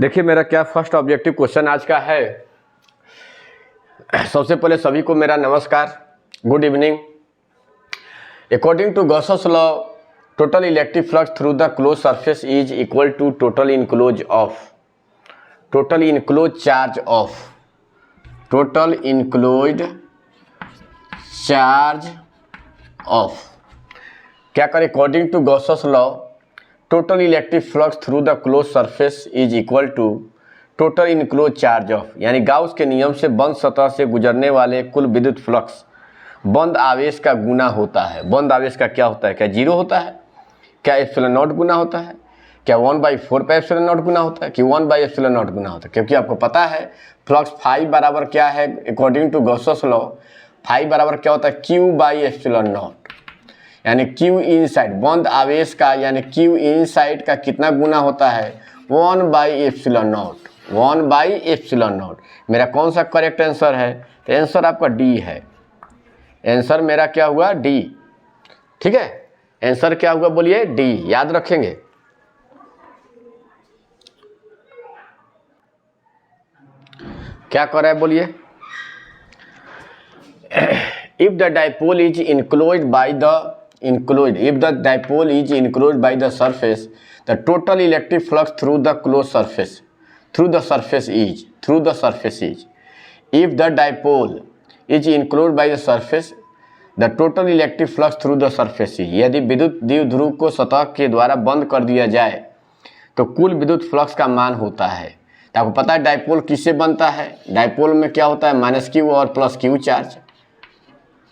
देखिए मेरा क्या फर्स्ट ऑब्जेक्टिव क्वेश्चन आज का है। सबसे पहले सभी को मेरा नमस्कार, good evening. According to Gauss's law, total electric flux through the close surface is equal to total enclose charge of. क्या करें? According to Gauss's law, total electric flux through the close surface is equal to total enclose charge of, यानी Gauss के नियम से बंद सतह से गुजरने वाले कुल विद्युत फ्लक्स बंद आवेश का गुना होता है। बंद आवेश का क्या होता है? क्या जीरो होता है? क्या एप्सिलॉन नॉट गुना होता है? क्या 1/4 पाई एप्सिलॉन नॉट गुना होता है? कि 1/एप्सिलॉन नॉट गुना होता है? क्योंकि आपको पता है फ्लक्स फाई बराबर क्या है? According to Gauss's law, phi बराबर क्या होता है? Q/एप्सिलॉन नॉट, यानी Q इनसाइड बंद आवेश का, यानी Q इनसाइड का कितना गुना होता है? 1/एप्सिलॉन नॉट। मेरा कौन सा करेक्ट आंसर है? तो आंसर आपका डी है। आंसर मेरा क्या हुआ? डी। ठीक है, आंसर क्या हुआ बोलिए? डी। याद रखेंगे। क्या कर रहा है बोलिए? If the dipole is enclosed by the surface, the total electric flux through the surface is. If the dipole is enclosed by the surface, the total electric flux through the surface is. यदि विद्युत द्विध्रुव को सतह के द्वारा बंद कर दिया जाए तो कुल विद्युत फ्लक्स का मान होता है। तो आपको पता है डाइपोल किससे बनता है? डाइपोल में क्या होता है? -Q और +Q चार्ज।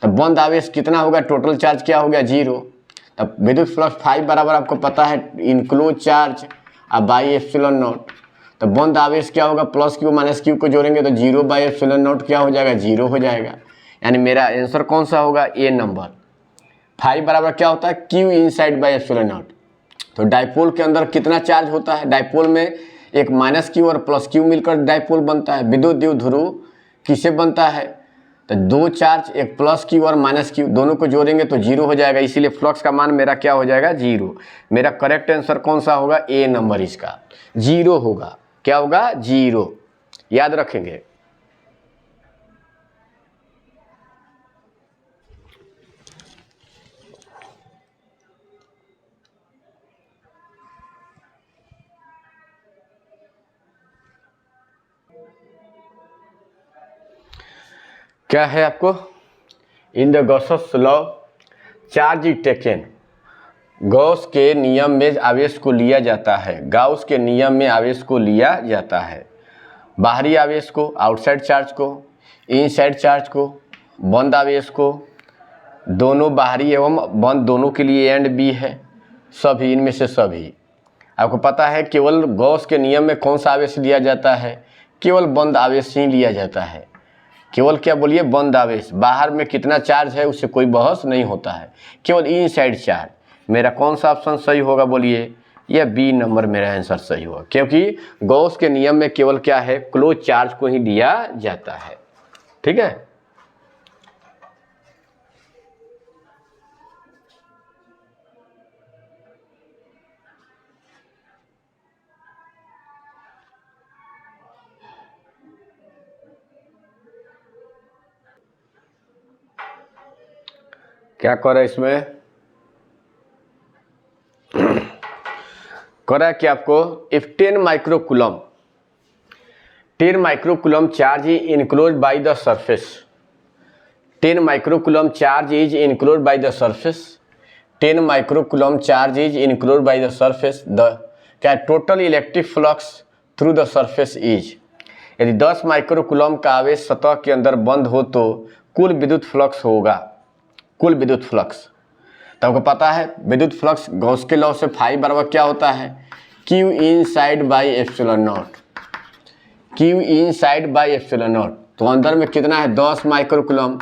तो बंद आवेश कितना होगा? टोटल चार्ज क्या हो गया? जीरो। तब विद्युत फ्लक्स फाई बराबर आपको पता है enclose charge by epsilon not. तो बंद आवेश क्या होगा? +Q -Q को जोड़ेंगे तो 0/एप्सिलॉन नॉट क्या हो जाएगा? जीरो हो जाएगा। यानी मेरा आंसर कौन सा होगा? ए नंबर। फाई बराबर क्या होता है? Q inside by epsilon not. तो डाइपोल के अंदर कितना चार्ज होता है? डाइपोल में एक -Q और +Q मिलकर डाइपोल बनता है। विद्युत द्विध्रुव किससे बनता है? तो दो चार्ज, एक +Q और -Q, दोनों को जोड़ेंगे तो जीरो हो जाएगा। इसीलिए फ्लक्स का मान मेरा क्या हो जाएगा? जीरो। मेरा करेक्ट आंसर कौन सा होगा? ए नंबर इसका जीरो होगा। क्या होगा? जीरो। याद रखेंगे। क्या है आपको? In the Gauss's law charge is taken. Gauss के नियम में आवेश को लिया जाता है। गाउस के नियम में आवेश को लिया जाता है। बाहरी आवेश को, आउटसाइड चार्ज को, इनसाइड चार्ज को, बंद आवेश को, दोनों बाहरी एवं बंद दोनों के लिए एंड बी है। सभी, इनमें से सभी। आपको पता है केवल गॉस के नियम में कौन सा आवेश लिया जाता है? केवल बंद आवेश ही लिया जाता है। केवल क्या बोलिए? बंद आवेश। बाहर में कितना चार्ज है उससे कोई बहस नहीं होता है, केवल इनसाइड चार्ज। मेरा कौन सा ऑप्शन सही होगा बोलिए? यह बी नंबर मेरा आंसर सही होगा, क्योंकि गॉस के नियम में केवल क्या है? क्लोज चार्ज को ही लिया जाता है। ठीक है, क्या कर रहा है इसमें? कर रहा है कि आपको if 10 microcoulomb charge is enclose by the surface, 10 microcoulomb charge is enclose by the surface, 10 microcoulomb charge is enclose by the surface, the क्या total electric flux through the surface is. यदि 10 माइक्रोकूलम का आवेश सतह के अंदर बंद हो तो कुल विद्युत फ्लक्स होगा। कुल विद्युत फ्लक्स, तो आपको पता है विद्युत फ्लक्स गॉस के लॉ से फाई बराबर क्या होता है? Q inside by epsilon not. Q inside by epsilon not. तो अंदर में कितना है? 10 माइक्रोकूलम।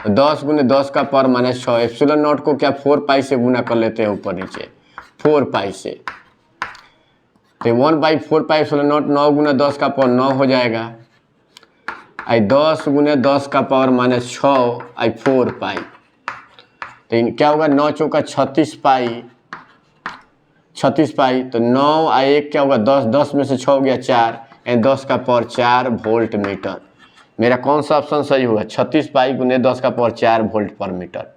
10 × 10 का पावर -6। एप्सिलॉन नॉट को क्या 4 पाई से गुना कर लेते हैं ऊपर नीचे, 4 पाई से। तो 1/4 पाई एप्सिलॉन नॉट 9 × 10 का पावर 9 हो जाएगा। 10 × 10 का पावर -6 4 पाई। तो क्या होगा? 9 × 4 = 36 पाई 36 पाई, तो 9 और 1 क्या होगा 10, 10 में से 6 हो गया 4, यानी 10 का पावर 4 वोल्ट मीटर। मेरा कौन सा ऑप्शन सही होगा? 36 पाई गुने 10 का पावर 4 वोल्ट पर मीटर।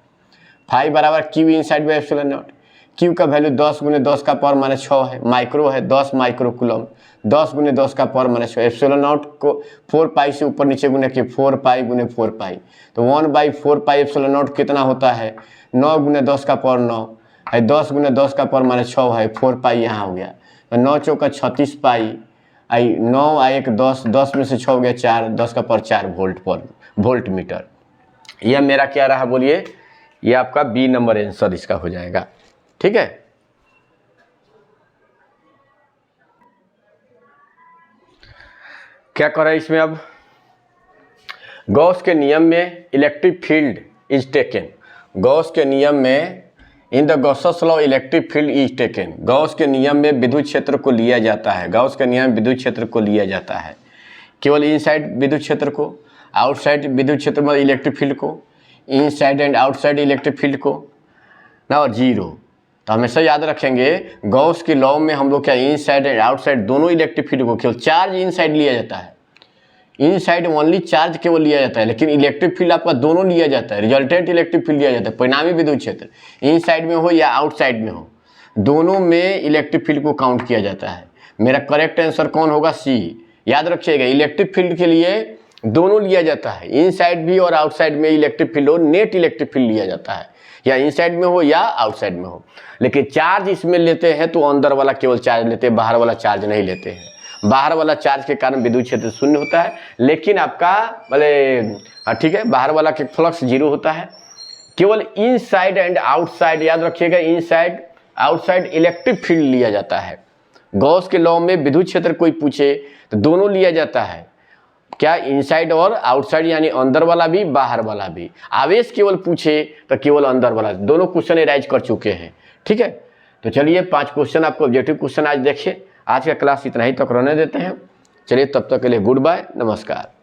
फाई बराबर Q inside by epsilon not. Q का वैल्यू 10 गुने 10 का पावर माइनस 6 है, माइक्रो है, 10 माइक्रो कूलम, 10 गुने 10 का पावर माइनस 6। एप्सिलॉन नॉट को 4 पाई से ऊपर नीचे गुने के 4 पाई गुने 4 पाई, तो 1/4 पाई एप्सिलॉन नॉट कितना होता है? 9 गुने 10 का पावर 9 है, 10 गुने 10 का पावर माइनस 6 है, 4 पाई यहाँ हो गया, तो 9 चौका 36 पाई, आई 9 आई 1 10, 10 में से 6 हो गया 4, 10 का पावर 4 वोल्ट मीटर। यह मेरा क्या रहा बोलिए? ये आपका बी नंबर आंसर इसका हो जाएगा। ठीक है, क्या कर रहा है इसमें? अब गॉस के नियम में electric field is taken. Gauss के नियम में in the Gauss's law electric field is taken. Gauss के नियम में विद्युत क्षेत्र को लिया जाता है। गॉस के नियम में विद्युत क्षेत्र को लिया जाता है, केवल इनसाइड विद्युत क्षेत्र को, आउटसाइड विद्युत क्षेत्र में इलेक्ट्रिक फील्ड को, inside and outside electric field को ना, और जीरो। तो हमेशा याद रखेंगे गॉस के लॉ में हम लोग क्या इनसाइड एंड आउटसाइड दोनों इलेक्ट्रिक फील्ड को, केवल चार्ज इनसाइड लिया जाता है, इनसाइड ओनली चार्ज केवल लिया जाता है, लेकिन इलेक्ट्रिक फील्ड आपका दोनों लिया जाता है, रिजल्टेंट इलेक्ट्रिक फील्ड लिया जाता है, परिणामी विद्युत क्षेत्र इनसाइड में हो या आउटसाइड में हो, दोनों में इलेक्ट्रिक फील्ड को काउंट किया जाता है। मेरा करेक्ट आंसर कौन होगा? सी। याद रखिएगा इलेक्ट्रिक फील्ड के लिए दोनों लिया जाता है, इनसाइड भी और आउटसाइड में इलेक्ट्रिक फील्ड हो, नेट इलेक्ट्रिक फील्ड लिया जाता है, या इनसाइड में हो या आउटसाइड में हो। लेकिन चार्ज इसमें लेते हैं तो अंदर वाला केवल चार्ज लेते हैं, बाहर वाला चार्ज नहीं लेते हैं। बाहर वाला चार्ज के कारण विद्युत क्षेत्र शून्य होता है, लेकिन आपका भले ठीक है बाहर वाला के फ्लक्स जीरो होता है। केवल इनसाइड एंड आउटसाइड याद रखिएगा, इनसाइड आउटसाइड इलेक्ट्रिक फील्ड लिया जाता है। गॉस के लॉ में विद्युत क्षेत्र कोई पूछे तो दोनों लिया जाता है, क्या इनसाइड और आउटसाइड, यानी अंदर वाला भी बाहर वाला भी। आवेश केवल पूछे तो केवल अंदर वाला। दोनों क्वेश्चन एराइज कर चुके हैं। ठीक है, तो चलिए 5 क्वेश्चन आपको ऑब्जेक्टिव क्वेश्चन आज देखिए। आज का क्लास इतना ही तक रहने देते हैं। चलिए तब तक के लिए गुड बाय, नमस्कार।